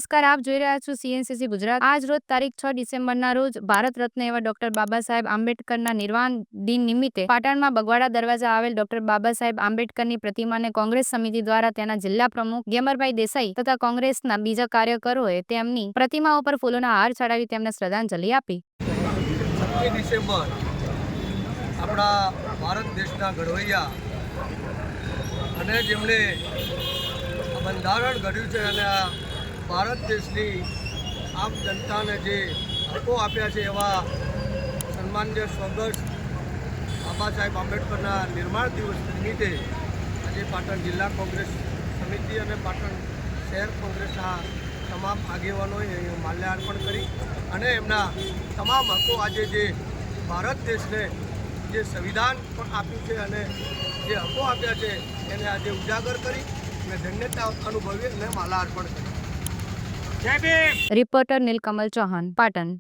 નમસ્કાર, આપ જોઈ રહ્યા છો CNCC ગુજરાત। આજ રોજ તારીખ 6 ડિસેમ્બરના રોજ ભારત રત્ન એવા ડોક્ટર બાબા સાહેબ આંબેડકરના નિર્વાણ દિન નિમિત્તે પાટણમાં બગવાડા દરવાજા આવેલ ડોક્ટર બાબા સાહેબ આંબેડકરની પ્રતિમાને કોંગ્રેસ સમિતિ દ્વારા તેના જિલ્લા પ્રમુખ ગેમરભાઈ દેસાઈ તથા કોંગ્રેસના બીજા કાર્યકરોએ તેમની પ્રતિમા ઉપર ફૂલોના હાર ચડાવી તેમને શ્રદ્ધાંજલિ આપી। 7 ડિસેમ્બર આપણા ભારત દેશના ઘડવૈયા અને જેમણે બંધારણ ઘડ્યું છે અને આ ભારત દેશની આમ જનતાને જે હકો આપ્યા છે એવા સન્માનીય સ્વર્ગસ્થ બાબા સાહેબ આંબેડકરના નિર્માણ દિવસ નિમિત્તે આજે પાટણ જિલ્લા કોંગ્રેસ સમિતિ અને પાટણ શહેર કોંગ્રેસના તમામ આગેવાનોએ અહીં માલ્યાર્પણ કરી અને એમના તમામ હકો આજે જે ભારત દેશને જે સંવિધાન પણ આપ્યું છે અને જે હકો આપ્યા છે એને આજે ઉજાગર કરી અને ધન્યતા અનુભવી અને માલા અર્પણ કરી। રિપોર્ટર નીલકમલ ચૌહાણ, પાટણ।